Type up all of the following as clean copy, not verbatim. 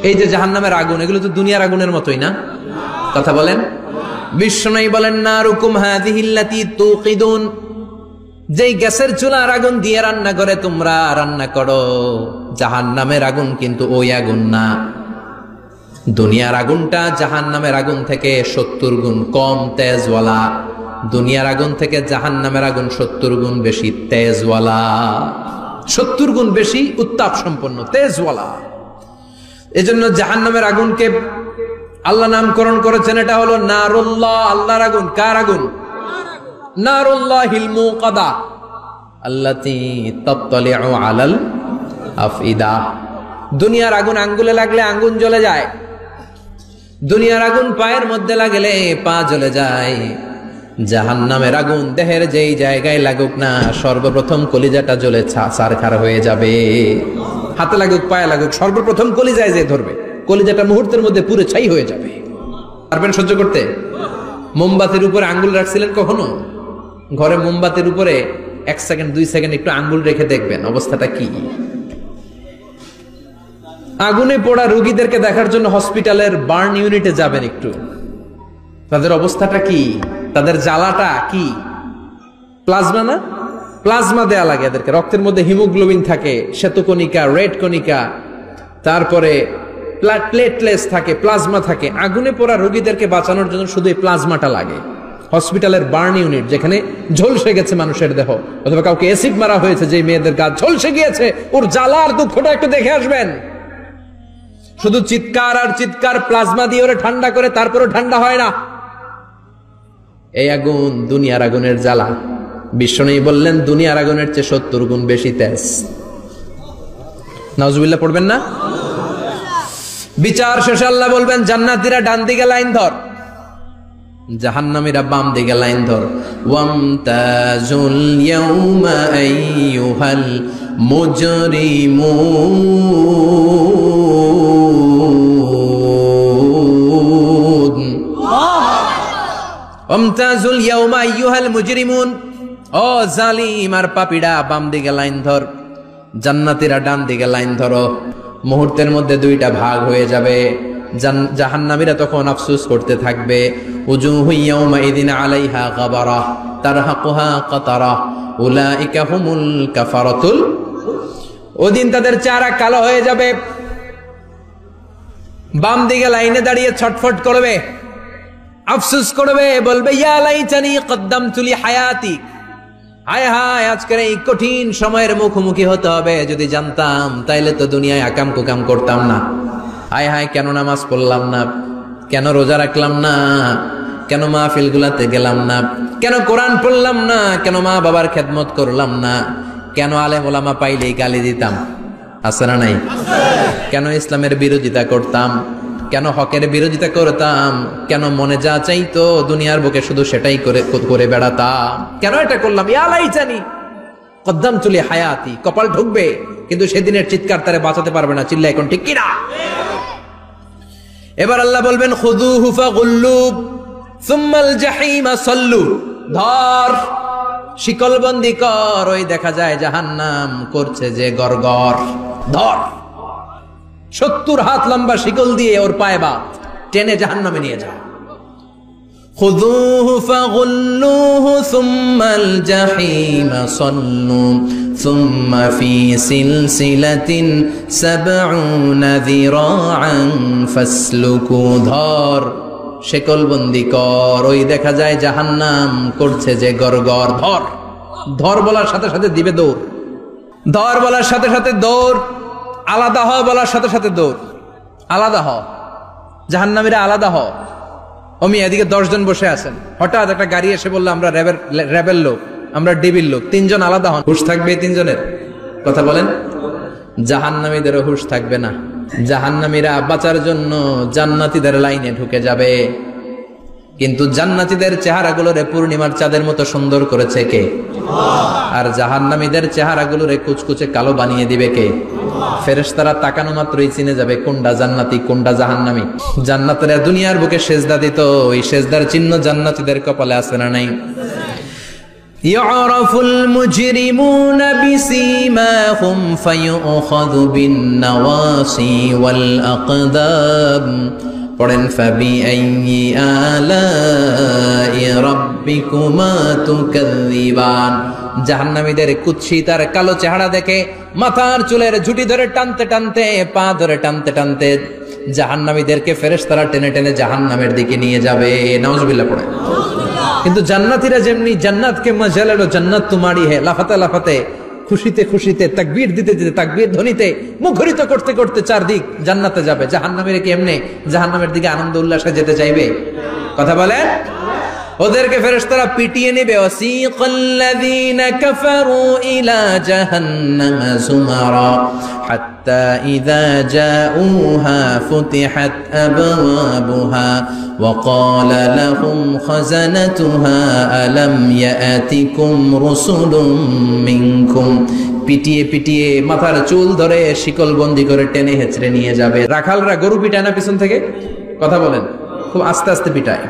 এই যে জাহান্নামের আগুন, এগুলো তো দুনিয়ার আগুনের মতোই না? কথা বলেন। বিশ্বনবী বলেন, নারুকুম হাযিহিল্লাতী তুকিদুন, যেই গ্যাসের চুলার আগুন দিয়ে রান্না করে তোমরা রান্না করো, জাহান্নামের আগুন কিন্তু ওই আগুন না। দুনিয়ার আগুনটা জাহান্নামের আগুন থেকে 70 গুণ কম তেজওয়ালা। দুনিয়ার আগুন থেকে জাহান্নামের আগুন 70 গুণ বেশি তেজওয়ালা, 70 গুণ বেশি উত্তাপ সম্পন্ন, তেজওয়ালা। এজন্য জাহান্নামের আগুনকে আল্লাহ নামকরণ করেছেন, এটা হলো নারুল্লাহ, আল্লাহর আগুন। কার আগুন? নারুল্লাহিল মুকাদা আল্লাতী তাত্তালিউ আলাল আফইদা। দুনিয়ার আগুন আঙ্গুলে লাগলে আঙ্গুল জ্বলে যায়, দুনিয়ার আগুন পায়ের মধ্যে লাগলে পা জ্বলে যায়। জাহান্নামের আগুন দেহের যেই জায়গায় লাগুক না, সর্বপ্রথম কলিজাটা জ্বলে ছারখার হয়ে যাবে। হাতে লাগুক, পায়ে লাগুক, সর্বপ্রথম কলিজায় যে ধরবে, কলিজাটা মুহূর্তের মধ্যে পুরো ছাই হয়ে যাবে। পারবেন সহ্য করতে? মোমবাতির উপরে আঙ্গুল রাখছিলেন কখনো? ঘরে মোমবাতির উপরে 1 সেকেন্ড 2 সেকেন্ড একটু আঙ্গুল রেখে দেখবেন অবস্থাটা কি। আগুনে পোড়া রোগীদেরকে দেখার জন্য হসপিটালের বার্ন ইউনিটে যাবেন, একটু তাদের অবস্থাটা কি, তাদের জ্বালাটা কি। প্লাজমা না, প্লাজমা দেয়া লাগে এদেরকে। রক্তের মধ্যে হিমোগ্লোবিন থাকে, শ্বেতকণিকা, রেড কণিকা, তারপরে প্লেটলেটস থাকে, প্লাজমা থাকে। আগুনে পোড়া রোগীদেরকে বাঁচানোর জন্য শুধু এই প্লাজমাটা লাগে। হসপিটালের বার্ন ইউনিট, যেখানে ঝলসে গেছে মানুষের দেহ, অথবা কাউকে অ্যাসিড মারা হয়েছে, যে মেয়েদের গা ঝলসে গিয়েছে, ওর জ্বালা আর দুঃখটা একটু দেখে আসবেন। শুধু চিৎকার আর চিৎকার, প্লাজমা দিয়ে ওরা ঠান্ডা করে, তারপরও ঠান্ডা হয় না। এই আগুন দুনিয়ার আগুনের জ্বালা। বিশ্বনবী বললেন দুনিয়ার আগুনের চেয়ে 70 গুণ বেশি তেজ। নাউজুবিল্লাহ পড়বেন না? বিচার শেষে আল্লাহ বলবেন, জান্নাতীরা ডান দিকে লাইন ধর, জাহান্নামীরা বাম দিকে লাইন ধর। ওয়ামতাজুল ইয়াউমা আইয়ুহাল মুজরিমুন, ওয়ামতাজুল ইয়াউমা আইয়ুহাল মুজরিমুন, ও জালিম আর পাপীরা বাম দিকে লাইন ধর, জান্নাতীরা ডান দিকে লাইন ধরো। মুহূর্তের মধ্যে দুইটা ভাগ হয়ে যাবে। জাহান্নামীরা তখন আফসোস করতে থাকবে, উজুহু ইয়াউমাইযিন আলাইহা গাবারা তারহাকুহা কাতারা উলাইকা হুমুল কাফারাতুল। ওদিন তাদের চেহারা কালো হয়ে যাবে। বাম দিকে লাইনে দাঁড়িয়ে ছটফট করবে, আফসোস করবে, বলবে ইয়া লাইতানি কদ্দামতু লি হায়াতি, হায় হায় আজকের এই কঠিন সময়ের মুখোমুখি হতে হবে, যদি জানতাম তাইলে তো দুনিয়ায় আকাম কুকাম করতাম না। হায় হায় কেন নামাজ পড়লাম না, কেন রোজা রাখলাম না, কেন মাহফিল গুলাতে গেলাম না, কেন কোরআন পড়লাম না, কেন মা বাবার খেদমত করলাম না, কেন আলেম ওলামা পাইলেই গালি দিতাম, আছে না নাই? কেন ইসলামের বিরোধিতা করতাম, কেন হকের বিরোধিতা করতাম, কেন মনে যা চাইতো দুনিয়ার বুকে শুধু সেটাই করে বেড়াতাম, কেন এটা করলাম? ইয়া লাইতানি কদ্দামতু লি হায়াতি। কপাল ঢুকবে, কিন্তু সেদিনের চিৎকার তারে বাঁচাতে পারবে না। চিল্লা এখন ঠিক কিনা? এবার আল্লাহ বলবেন, খুযুহু ফাগুল্লু সুম্মাল জাহিমা সাল্লু, ধর শিকলবন্দি কর। ওই দেখা যায় জাহান্নাম করছে যে গরগর, ধর 70 হাত লম্বা শিকল দিয়ে ওর পায়ে বাঁধ, টেনে জাহান্নামে নিয়ে যা। খুযুহু ফাগুল্লুহু সুম্মাল জাহিমা সাল্লু সুম্মা ফি সিলসিলাতিন ৭০ যিরাআন ফাসলুকু, ধর শিকলবন্দি কর। ওই দেখা যায় জাহান্নাম করছে যে গরগর, ধর। ধর বলার সাথে সাথে দিবে দৌড়, ধর বলার সাথে সাথে দৌড়, আলাদা হ বলার সাথে সাথে দৌড়। আলাদা হ, জাহান্নামীরা আলাদা হ। অমি এদিকে 10 জন বসে আছেন, হঠাৎ একটা গাড়ি এসে বললো আমরা র্যাবের লোক, আমরা ডিবির লোক, 3 জন আলাদা হন। হুশ থাকবে 3 জনের? কথা বলেন। জাহান্নামীদেরও হুশ থাকবে না। জাহান্নামীরা বাঁচার জন্য জান্নাতীদের লাইনে ঢুকে যাবে, কিন্তু জান্নাতীদের চেহারাগুলোরে পূর্ণিমার চাঁদের মতো সুন্দর করেছে কে? আর জাহান্নামীদের চেহারাগুলোরে কুচকুচে কালো বানিয়ে দিবে কে? ফেরেশতারা তাকানো মাত্রই চিনে যাবে কোনটা জান্নাতি কোনটা জাহান্নামী। জান্নাতীরা দুনিয়ার বুকে সেজদা দিত, ওই সেজদার চিহ্ন জান্নাতীদের কপালে আছে না নাই? ইউরাফুল মুজরিমুনা বিসীমাহুম ফায়ুখাযু বিন-নাওয়াসি ওয়াল আকদাম। পড়েন ফাবিআইয়ি আলাই রাব্বিকুমা তুকাযযিবান। জাহান্নামীদের কুৎসিত আর কালো চেহারা দেখে মাথার চুলের ঝুঁটি ধরে টানতে টানতে, পা ধরে টানতে টানতে জাহান্নামীদেরকে ফেরেশতারা টেনে টেনে জাহান্নামের দিকে নিয়ে যাবে। নাউজুবিল্লাহ পড়ে। কিন্তু জান্নাতীরা যেমনি জান্নাতকে মজা লো জান্নাত তোমারি হে, লাফাতে লাফাতে, খুশিতে খুশিতে, তাকবীর দিতে দিতে, তাকবীর ধ্বনিতে মুখরিত করতে করতে চারদিক জান্নাতে যাবে। জাহান্নামীরা কি এমনি জাহান্নামের দিকে আনন্দ উল্লাসে যেতে চাইবে? কথা বলেন। ওদেরকে ফেরেশতারা পিটিয়ে নেবে। ওয়াসিকাল্লাযীনা কাফারু ইলা জাহান্নামা যুমারা হাত্তা ইযা জাউহা ফুতিহাত আবওয়াবুহা ওয়া ক্বালা লাহুম খাযানাতুহা আলাম ইয়াতিকুম রাসূলুম মিনকুম। পিটিয়ে পিটিয়ে মাথার চুল ধরে শিকল বন্দি করে টেনে হেঁচড়ে নিয়ে যাবে। রাখালরা গরু পিটায় না পিছন থেকে? কথা বলেন। খুব আস্তে আস্তে পিটায়,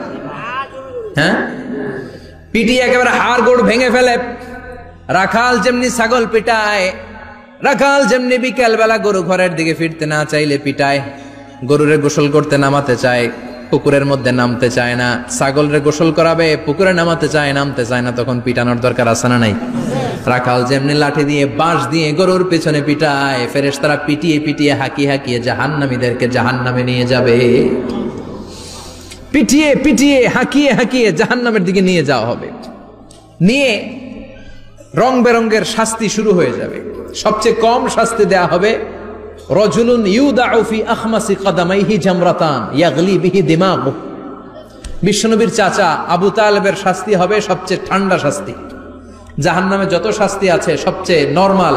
হ্যাঁ, পিটিয়ে একেবারে হাড় গোড় ভেঙে ফেলে। রাখাল যেমনি ছাগল পিটায়, রাখাল যেমনি বিকেল বেলা গরু ঘরের দিকে ফিরতে না চাইলে পিটায়। গরুরে গোসল করতে নামাতে চায়, পুকুরের মধ্যে নামতে চায় না। ছাগলরে গোসল করাবে, পুকুরে নামাতে চায়, নামতে চায় না, তখন পিটানোর দরকার আছে না নাই? রাখাল যেমনি লাঠি দিয়ে বাঁশ দিয়ে গরুর পেছনে পিটায়, ফেরেশতারা পিটিয়ে পিটিয়ে হাঁকিয়ে হাঁকিয়ে জাহান্নামীদেরকে জাহান্নামে নিয়ে যাবে। পিটিয়ে পিটিয়ে হাঁকিয়ে হাঁকিয়ে জাহান্নামের দিকে নিয়ে যাওয়া হবে। নিয়ে রং বেরঙ্গের শাস্তি শুরু হয়ে যাবে। সবচেয়ে কম শাস্তি দেয়া হবে রজুলুন ইউদাউ ফি আখমাসি কদামাইহি জামরাতান ইয়াগলি বিহি দিমাগু। বিশ্বনবীর চাচা আবু তালেবের শাস্তি হবে সবচেয়ে ঠান্ডা শাস্তি। জাহান্নামে যত শাস্তি আছে সবচেয়ে নরমাল,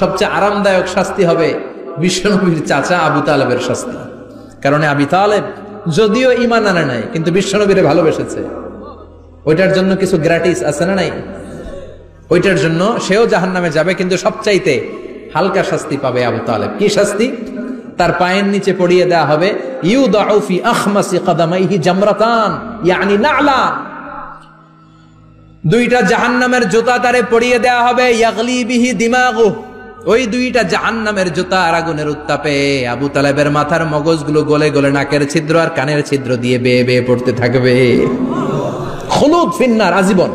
সবচেয়ে আরামদায়ক শাস্তি হবে বিশ্বনবীর চাচা আবু তালেবের শাস্তি। কারণ আবু তালেব যদিও ঈমান আনে নাই, কিন্তু বিশ্বনবীরে ভালোবেসেছে। ওইটার জন্য কিছু গ্র্যাটিস আছে না নাই? ওইটার জন্য সেও জাহান্নামে যাবে, কিন্তু সবচাইতে হালকা শাস্তি পাবে আবু তালেব। কি শাস্তি? তার পায়ের নিচে পড়িয়ে দেয়া হবে ইউদাউ ফি আখমাসি কদামাইহি জামরাতান ইয়ানি নালা। দুইটা জাহান্নামের জুতা তারে পড়িয়ে দেয়া হবে, ইয়াগলি বিহি দিমাগু। ওই দুইটা জাহান্নামের জুতা আর আগুনের উত্তাপে আবু তালেবের মাথার মগজগুলো গলে গলে নাকের ছিদ্র আর কানের ছিদ্র দিয়ে বেয়ে বেয়ে পড়তে থাকবে। খুলুদ ফিন্নার, আজীবন,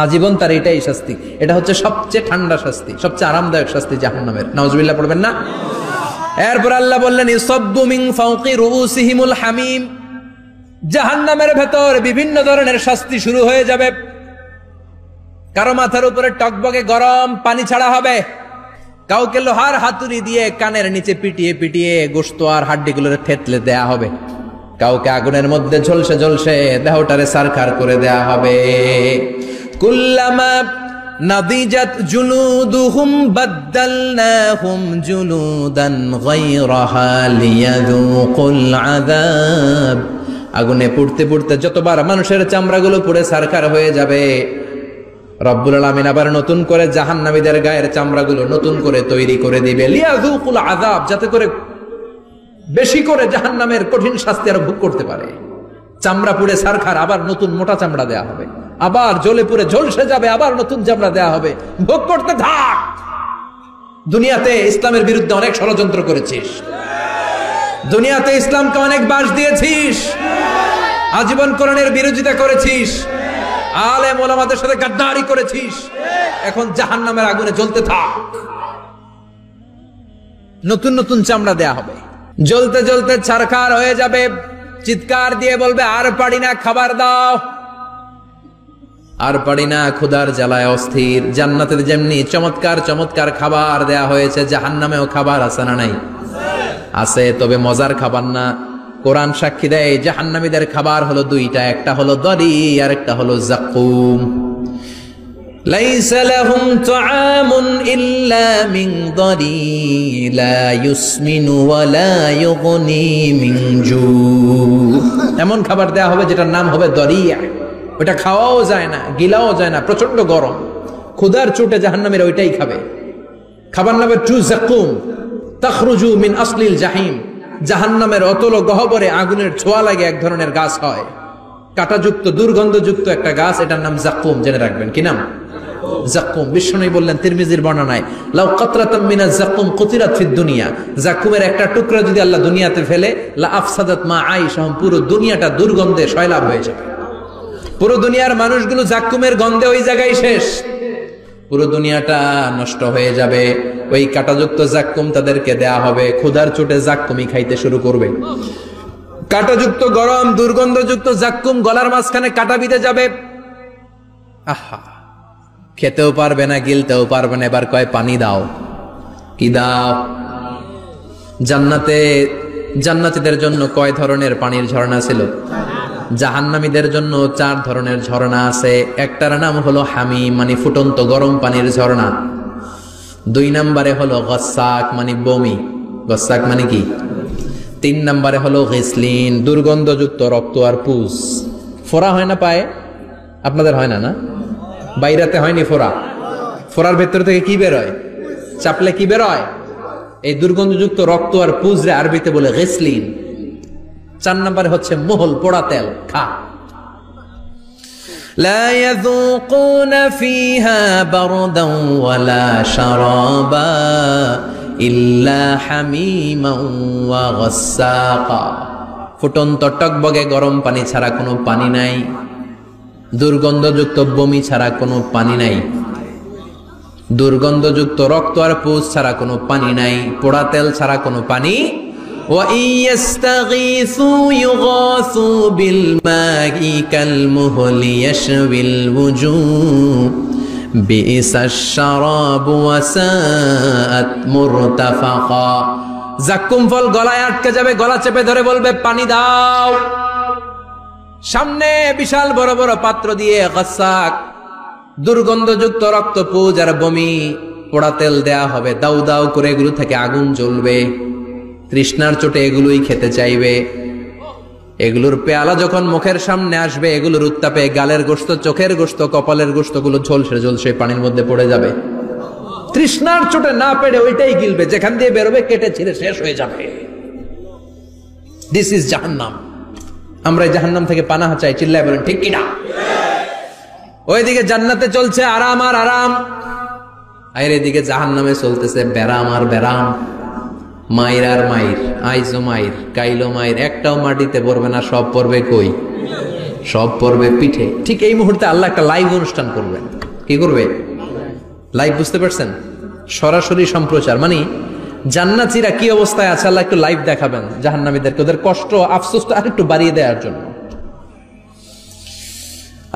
আজীবন তার এটাই শাস্তি। এটা হচ্ছে সবচেয়ে ঠান্ডা শাস্তি, সবচেয়ে আরামদায়ক শাস্তি জাহান্নামের। নাউজুবিল্লাহ পড়বেন না? এরপর আল্লাহ বললেন ইউসাব্বু মিন ফাওকি রুউসিহিমুল হামিম। জাহান্নামের ভেতর বিভিন্ন ধরনের শাস্তি শুরু হয়ে যাবে। কারো মাথার উপরে টকবকে গরম পানি ছাড়া হবে, কাউকে লোহার হাতুড়ি দিয়ে কানের নিচে পিটিয়ে পিটিয়ে গোশত আর হাড্ডিগুলোরে থেতলে দেয়া হবে, কাউকে আগুনের মধ্যে ঝলসে ঝলসে দেহটারে সারখার করে দেয়া হবে। কুল্লামা নাদিজাত জুলুদুহুম বাদদালনাহুম জুলুদান গায়রাহা লিয়াযুকুল আযাব। আগুনে পুড়তে পুড়তে যতবার মানুষের চামড়াগুলো পুড়ে সারখার হয়ে যাবে, রব্বুল আলামিন আবার নতুন করে জাহান্নামীদের গায়ের চামড়াগুলো নতুন করে তৈরি করে দিবে, লিয়াযুকুল আযাব, যাতে করে বেশি করে জাহান্নামের কঠিন শাস্তি আর ভোগ করতে পারে। চামড়া পুড়ে সারখার, আবার নতুন মোটা চামড়া দেয়া হবে, আবার জ্বলে পুড়ে ঝলসে যাবে, আবার নতুন চামড়া দেয়া হবে, ভোগ করতে থাক। দুনিয়াতে ইসলামের বিরুদ্ধে অনেক ষড়যন্ত্র করেছিস, দুনিয়াতে ইসলামকে অনেক বাস দিয়েছিস, আজীবন কোরআনের বিরোধিতা করেছিস, আলেম ওলামাদের সাথে গাদ্দারি করেছিস, এখন জাহান্নামের আগুনে জ্বলতে থাক। নতুন নতুন চামড়া দেয়া হবে, জ্বলতে জ্বলতে ছারখার হয়ে যাবে, চিৎকার দিয়ে বলবে আর পারি না, খাবার দাও। আর পারি না, ক্ষুধার জ্বালায় অস্থির। জান্নাতে যেমনি চমৎকার চমৎকার খাবার দেয়া হয়েছে, জাহান্নামেও খাবার আছে না নাই? আছে, তবে মজার খাবার না। কোরআন সাক্ষী দেয় জাহান্নামীদের খাবার হলো দুইটা, একটা হলো দরি আর একটা হলো যাকুম। লাইসা লাহুম তুআমুন ইল্লা মিন দরি লা ইউসমিনু ওয়া লা ইউগনি মিন জু। এমন খাবার দেয়া হবে যেটার নাম হবে দরিয়া। ওটা খাওয়াও যায় না, গিলাও যায় না, প্রচন্ড গরম, ক্ষুধার চোটে জাহান্নামীরা ওইটাই খাবে। খাবার নামে টু যাকুম তাখরুজু মিন আসলিল জাহিম। জাহান্নামের অতল গহ্বরে আগুনের ছোঁয়া লাগে এক ধরনের গাছ হয়, কাঁটাযুক্ত দুর্গন্ধযুক্ত একটা গাছ, এটার নাম জাক্কুম, জেনে রাখবেন। কি নাম? জাক্কুম। বিশ্বনবী বললেন তিরমিজির বর্ণনায়, লাউ কাতরাতাম মিনাজ জাক্কুম কুতিরাত ফিদ দুনিয়া, জাক্কুমের একটা টুকরা যদি আল্লাহ দুনিয়াতে ফেলে, লা আফসাদাত মা আইশাহুম, পুরো দুনিয়াটা দুর্গন্ধে সয়লাব হয়ে যাবে। পুরো দুনিয়ার মানুষগুলো জাক্কুমের গন্ধে ওই জায়গায় শেষ, পুরো দুনিয়াটা নষ্ট হয়ে যাবে। ওই কাঁটাযুক্ত জাক্কুম তাদেরকে দেয়া হবে, ক্ষুধার চোটে জাক্কুমই খাইতে শুরু করবে। কাঁটাযুক্ত গরম দুর্গন্ধযুক্ত জাক্কুম গলার মাঝখানে কাঁটা বিঁধে যাবে। আহা, খেতেও পারবে না, গিলতেও পারবে না। এবার কয় পানি দাও। কি দাও? জান্নাতীদের জন্য কয় ধরনের পানির ঝর্ণা ছিল? জাহান্নামীদের জন্য 4 ধরনের ঝর্ণা আছে। একটার নাম হলো হামিম, মানে ফুটন্ত গরম পানির ঝর্ণা। 2 নম্বরে হলো গসাক, মানে বমি। গসাক মানে কি? 3 নম্বরে হলো গিসলিন, দুর্গন্ধযুক্ত রক্ত আর পুজ। ফোড়া হয় না পায়ে? আপনাদের হয় না? না, বাইরাতে হয়নি ফোড়া? ফোড়ার ভেতর থেকে কি বেরোয়? চাপলে কি বেরোয়? এই দুর্গন্ধযুক্ত রক্ত আর পুজ রে আরবিতে বলে গিসলিন। 4 নম্বরে হচ্ছে মোহল, পোড়া তেল। খা। লা ইয়াযুকুনা ফিহা বারদান ওয়ালা শারাবা ইল্লা হামিমান ওয়া গাসসাকা। ফুটন্ত টকবগে গরম পানি ছাড়া কোনো পানি নাই, দুর্গন্ধযুক্ত বমি ছাড়া কোনো পানি নাই, দুর্গন্ধযুক্ত রক্ত আর পুজ ছাড়া কোনো পানি নাই, পোড়া তেল ছাড়া কোনো পানি। ওয়া ইয়াস্তাগীসু ইউগাসু বিল মাই কাল মুহলি ইয়াশবিল ওয়ুজুহ বিইসাশ শারাবু ওয়া সাআত মুরতাফাকা। জাক্কুম ফল গলায় আটকে যাবে, গলা চেপে ধরে বলবে পানি দাও। সামনে বিশাল বড় বড় পাত্র দিয়ে গাসাক, দুর্গন্ধযুক্ত রক্ত, পুজ আর বমি, পোড়া তেল দেয়া হবে। দাউ দাউ করে এগুলো থেকে আগুন জ্বলবে। তৃষ্ণার চোটে এগুলোই খেতে চাইবে। এগুলোর পেয়ালা যখন মুখের সামনে আসবে, এগুলোর উত্তাপে গালের গোশত, চোখের গোশত, কপালের গোশত গুলো ঝলসে ঝলসে পানির মধ্যে পড়ে যাবে। তৃষ্ণার চোটে না পেড়ে ওইটাই গিলবে, যেখান দিয়ে বেরোবে কেটে ছিঁড়ে শেষ হয়ে যাবে। দিস ইজ জাহান্নাম। আমরা এই জাহান্নাম থেকে পানাহা চাই, চিল্লায় বলেন ঠিক কিনা? ওইদিকে জান্নাতে চলছে আরাম আর আরাম, আর এদিকে জাহান্নামে চলতেছে বেরাম আর বেরাম, মাইর আর মাইর, আইজো মাইর, কাইলো মাইর। একটাও মাটিতে পড়বে না, সব পড়বে কই? সব পড়বে পিঠে। ঠিক এই মুহূর্তে আল্লাহ একটা লাইভ অনুষ্ঠান করবেন। কি করবে? লাইভ, বুঝতে পারছেন? সরাসরি সম্প্রচার, মানে জান্নাতীরা কি অবস্থায় আছে আল্লাহ একটু লাইভ দেখাবেন জাহান্নামীদেরকে, ওদের কষ্ট আফসোসটা আর একটু বাড়িয়ে দেওয়ার জন্য।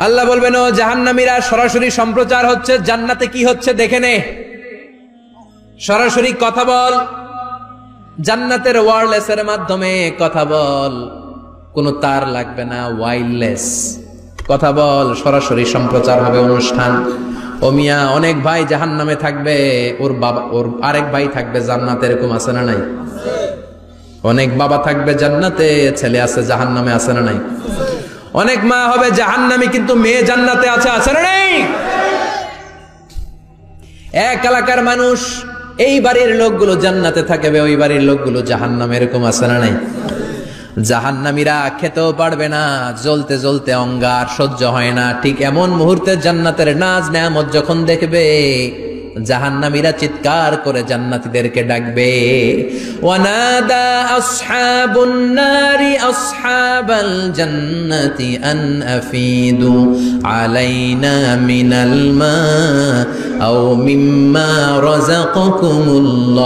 আল্লাহ বলবেন, ও জাহান্নামীরা, সরাসরি সম্প্রচার হচ্ছে, জান্নাতে কি হচ্ছে দেখে নে, সরাসরি কথা বল, জান্নাতের ওয়্যারলেসের মাধ্যমে কথা বল, কোনো তার লাগবে না, ওয়্যারলেস কথা বল, সরাসরি সম্প্রচার হবে অনুষ্ঠান। ও মিয়া, অনেক ভাই জাহান্নামে থাকবে, ওর বাবা, ওর আরেক ভাই থাকবে জান্নাতে, এরকম আছে না নাই? অনেক বাবা থাকবে জান্নাতে, ছেলে আছে জাহান্নামে, আছে না নাই? অনেক মা হবে জাহান্নামী, কিন্তু মেয়ে জান্নাতে আছে, আছে না নাই? এক এলাকার মানুষ, এই বাড়ির লোকগুলো জান্নাতে থাকবে, ওই বাড়ির লোকগুলো জাহান্নামে, এরকম আছে না নাই? জাহান্নামীরা খেতেও পারবে না, জ্বলতে জ্বলতে অঙ্গার সহ্য হয় না। ঠিক এমন মুহূর্তে জান্নাতের নাজ নেয়ামত যখন দেখবে, জাহান্নামীরা চিৎকার করে জান্নাতীদেরকে ডাকবে, ওয়ানাদা আসহাবুন নারি আসহাবাল জান্নাতি আন আফিদু আলাইনা মিনাল মা আও মিম্মা রাযাকাকুমুল্লাহ।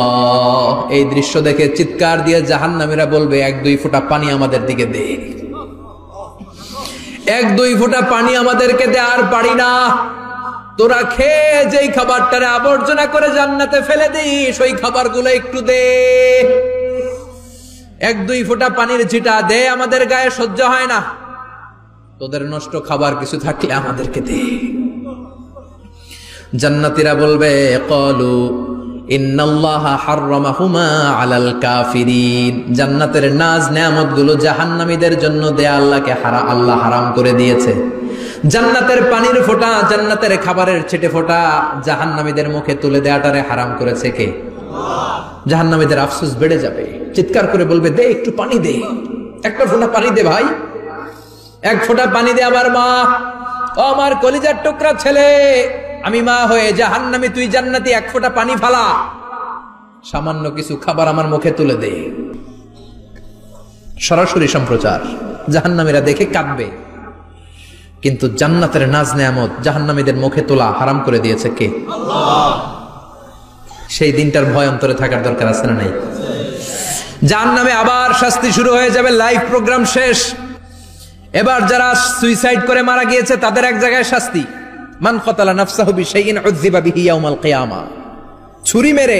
এই দৃশ্য দেখে চিৎকার দিয়ে জাহান্নামীরা বলবে, 1-2 ফোঁটা পানি আমাদের দিকে দে, 1-2 ফোঁটা পানি আমাদেরকে দে, আর পারি না। তোরা খেয়ে যেই খাবারটারে আবর্জনা করে জান্নাতে ফেলে দিস, ওই খাবারগুলো একটু দে, 1-2 ফোঁটা পানির ছিটা দে, আমাদের গায়ে সহ্য হয় না। তোদের নষ্ট খাবার কিছু থাকলে আমাদেরকে দে। জান্নাতীরা বলবে, ক্বালু ইন্নাল্লাহা হাররামাহুমা আলাল কাফিরিন। জান্নাতের নাজ নেয়ামতগুলো জাহান্নামীদের জন্য দেয়া আল্লাহকে আল্লাহ হারাম করে দিয়েছে। জান্নাতের পানির ফোঁটা, জান্নাতের খাবারের ছিটে ফোঁটা জাহান্নামীদের মুখে তুলে দেয়াটারে হারাম করেছে কে? জাহান্নামীদের আফসোস বেড়ে যাবে, চিৎকার করে বলবে, দে একটু পানি দে, একটা ফোঁটা পানি দে ভাই। এক ফোঁটা পানি দে আমার মা, ও আমার কলিজার টুকরা ছেলে, আমি মা হয়ে জাহান্নামী, তুই জান্নাতি, এক ফোঁটা পানি ফালা, সামান্য কিছু খাবার আমার মুখে তুলে দে। সরাসরি সম্প্রচার, জাহান্নামীরা দেখে কাঁদবে। কিন্তু জান্নাতের নাজ নেয়ামত জাহান্নামীদের মুখে তোলা হারাম করে দিয়েছে কে? আল্লাহ। সেই দিনটার ভয় অন্তরে থাকার দরকার আছে না নাই? জাহান্নামে আবার শাস্তি শুরু হয়ে যাবে, লাইভ প্রোগ্রাম শেষ। এবার যারা সুইসাইড করে মারা গিয়েছে তাদের এক জায়গায় শাস্তি। মান কাতালা নাফসাহু বিশাইইন উযযিবা বিহি ইয়াউমাল কিয়ামা। ছুরি মেরে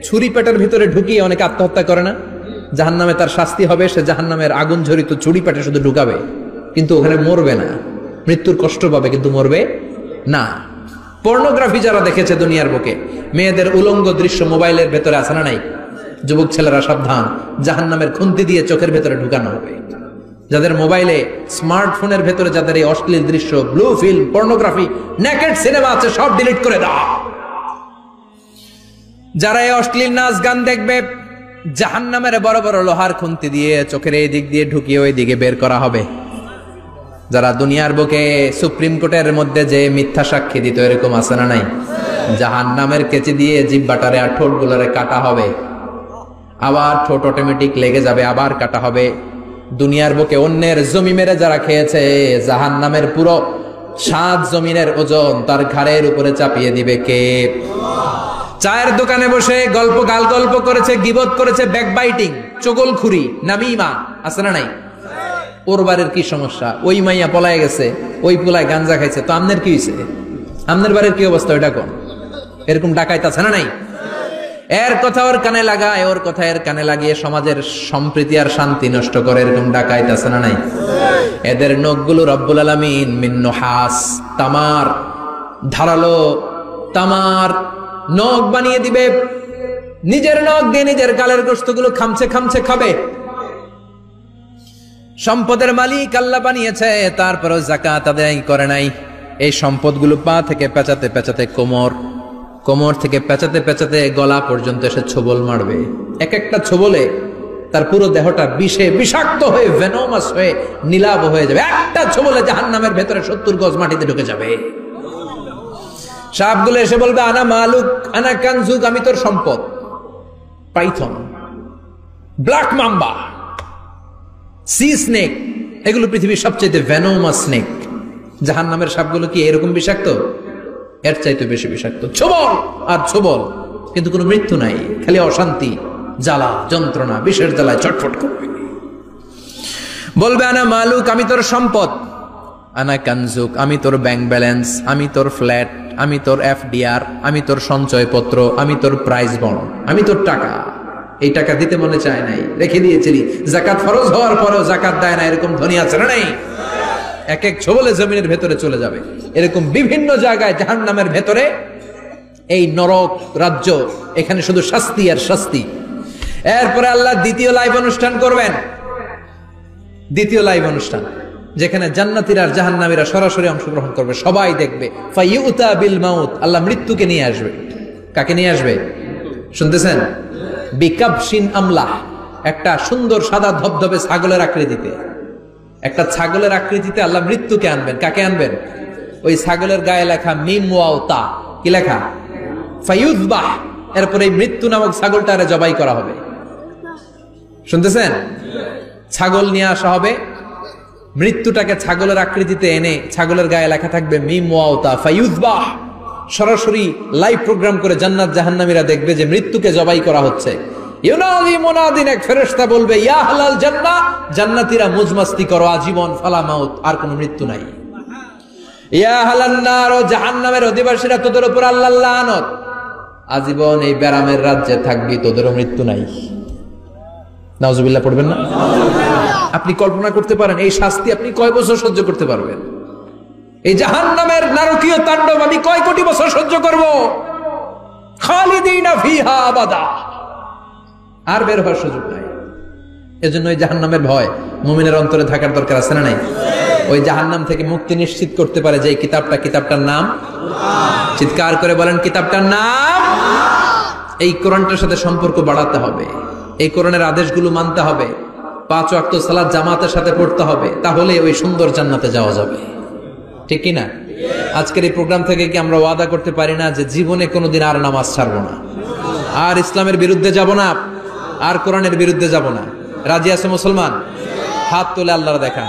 ছুরি পেটের ভিতরে ঢুকিয়ে অনেকে আত্মহত্যা করে না? জাহান্নামে তার শাস্তি হবে, সে জাহান্নামের আগুন ঝরিত ছুরি পেটে শুধু ঢুকাবে, কিন্তু ওখানে মরবে না, মৃত্যুর কষ্ট পাবে কিন্তু মরবে না। পর্নোগ্রাফি যারা দেখেছে দুনিয়ার বুকে, মেয়েদের উলঙ্গ দৃশ্য মোবাইলের ভেতরে আছে না নাই? যুবক ছেলেরা সাবধান, জাহান্নামের খুন্তি দিয়ে চোখের ভেতরে ঢুকানো হবে। যাদের মোবাইলে, স্মার্টফোনের ভেতরে যাদের এই অশ্লীল দৃশ্য, blue film, pornography, naked cinema আছে, সব ডিলিট করে দাও। যারা এই অশ্লীল নাচ গান দেখবে, জাহান্নামের বড় বড় লোহার খুন্তি দিয়ে চোখের এই দিক দিয়ে ঢুকিয়ে ওই দিকে বের করা হবে। যারা দুনিয়ার বুকে সুপ্রিম কোর্টের মধ্যে যে মিথ্যা সাক্ষী দিত, এরকম আছে না নাই? জাহান্নামের কেচি দিয়ে জিহ্বাটারে আর ঠোঁটগুলোরে কাটা হবে, আবার ঠোঁট অটোমেটিক লেগে যাবে, আবার কাটা হবে। দুনিয়ার বুকে অন্যের জমি মেরে যারা খেয়েছে, জাহান্নামের পুরো 7 জমিনের ওজন তার ঘাড়ের উপরে চাপিয়ে দিবে কে? চায়ের দোকানে বসে গল্প গাল গল্প করেছে, গীবত করেছে, ব্যাকবাইটিং, চগলখুরি, নামিমা, আছে না নাই? ওর বাড়ির কি সমস্যা, ওই মাইয়া পলায় গেছে, ওই পোলায় গাঞ্জা খাইছে, তো আমনের কি হয়েছে? আমনের বাড়ির কি অবস্থা, ওইটা কোন? এরকম ডাকাইত আছে না নাই? এর কথা ওর কানে লাগায়, ওর কথা এর কানে লাগিয়ে সমাজের সম্প্রীতি আর শান্তি নষ্ট করে, এরকম ডাকাইত আছে না নাই? এদের নখগুলো রব্বুল আলামিন মিন নুহাস, তামার, ধারালো তামার নখ বানিয়ে দিবে। নিজের নখ দিয়ে নিজের গালের গোশতগুলো খামছে খামছে খাবে। সম্পদের মালিক আল্লাহ বানিয়েছে, তারপরও যাকাত আদায় করে নাই। এই সম্পদগুলো পা থেকে পেঁচাতে পেঁচাতে কোমর, কোমর থেকে পেঁচাতে পেঁচাতে গলা পর্যন্ত এসে ছোবল মারবে। এক একটা ছোবলে তার পুরো দেহটা বিষে বিষাক্ত হয়ে, ভেনোমাস হয়ে, নীলাভ হয়ে যাবে। একটা ছোবলে জাহান্নামের ভেতরে 70 গজ মাটিতে ঢুকে যাবে। সাপগুলো এসে বলবে, আনা মালুক, আনা কানজুক, আমি তোর সম্পদ। Python, black mamba, C snake, এগুলো পৃথিবীর সবচেয়ে ভেনোমাস স্নেক। জাহান্নামের সাপগুলো কি এরকম বিষাক্ত? এর চাইতে বেশি বিষাক্ত। ছোবল আর ছোবল, কিন্তু কোনো মৃত্যু নাই, খালি অশান্তি, জ্বালা যন্ত্রণা, বিষের জ্বালায় ছটফট করবে। বলবে, আনা মালুক, আমি তোর সম্পদ। আনা কানজুক, আমি তোর ব্যাংক ব্যালেন্স, আমি তোর ফ্ল্যাট, আমি তোর এফডিআর, আমি তোর সঞ্চয়পত্র, আমি তোর প্রাইজ বন্ড, আমি তোর টাকা। এই টাকা দিতে মনে চায় নাই, রেখে দিয়েছিলি। জাকাত ফরজ হওয়ার পরেও জাকাত দেয় না, এরকম ধনী আছে না নাই? এক এক ছোবলে জমিনের ভেতরে চলে যাবে। এরকম বিভিন্ন জায়গায় জাহান্নামের ভেতরে এই নরক রাজ্য, এখানে শুধু শাস্তি আর শাস্তি। এরপরে আল্লাহ দ্বিতীয় লাইভ অনুষ্ঠান করবেন, দ্বিতীয় লাইভ অনুষ্ঠান, যেখানে জান্নাতীরা আর জাহান্নামীরা সরাসরি অংশগ্রহণ করবে, সবাই দেখবে। ফাইউতা বিল মাউত, আল্লাহ মৃত্যুকে নিয়ে আসবে। কাকে নিয়ে আসবে শুনতেছেন? বিকাবশিন আমলাহ, একটা সুন্দর সাদা ধবধবে ছাগলের আকৃতিতে, একটা ছাগলের আকৃতিতে আল্লাহ মৃত্যুকে আনবেন। কাকে আনবেন? ওই ছাগলের গায়ে লেখা মিম ওয়াও তা, কি লেখা? ফায়ুযবাহ। এরপরে এই মৃত্যু নামক ছাগলটারে জবাই করা হবে। শুনতেছেন? ছাগল নিয়ে আসা হবে, মৃত্যুটাকে ছাগলের আকৃতিতে এনে ছাগলের গায়ে লেখা থাকবে মিম ওয়াও তা ফায়ুযবাহ। সরাসরি লাইভ প্রোগ্রাম করে জান্নাত জাহান্নামীরা দেখবে যে মৃত্যুকে জবাই করা হচ্ছে। ইউনাদি মুনাদিন, এক ফেরেশতা বলবে, ইয়া আহলাল জান্নাহ, জান্নাতীরা মুজমাস্তি করো আজীবন, ফালা মাউত, আর কোনো মৃত্যু নাই। ইয়া আহলান নার, ও জাহান্নামের অধিবাসীরা, তোদের উপর আল্লাহর লানত, আজীবন এই ব্যারামের রাজ্যে থাকবি, তোদেরও মৃত্যু নাই। নাউজুবিল্লাহ পড়বেন না? আপনি কল্পনা করতে পারেন এই শাস্তি আপনি কয় বছর সহ্য করতে পারবেন? এই জাহান্নামের নারকীয় তাণ্ডব আমি কয় কোটি বছর সহ্য করব? খালিদিনা ফিহা আবাদা, আর বের হওয়ার সুযোগ নাই। এজন্য ওই জাহান্নামের ভয় মুমিনের অন্তরে থাকার দরকার আছে না নাই? ওই জাহান্নাম থেকে মুক্তি নিশ্চিত করতে পারে যে কিতাবটার নাম, চিৎকার করে বলেন, কিতাবটার নাম। এই কোরআনটার সাথে সম্পর্ক বাড়াতে হবে, এই কোরআনের আদেশগুলো মানতে হবে, 5 ওয়াক্ত সালাত জামাতের সাথে পড়তে হবে, তাহলে ওই সুন্দর জান্নাতে যাওয়া যাবে। ঠিক কি না? আজকের এই প্রোগ্রাম থেকে কি আমরা ওয়াদা করতে পারি না যে জীবনে কোনোদিন আর নামাজ ছাড়বো না, আর ইসলামের বিরুদ্ধে যাব না, আর কোরআনের বিরুদ্ধে যাব না? রাজি আছে মুসলমান? হাত তুলে আল্লাহর দেখান।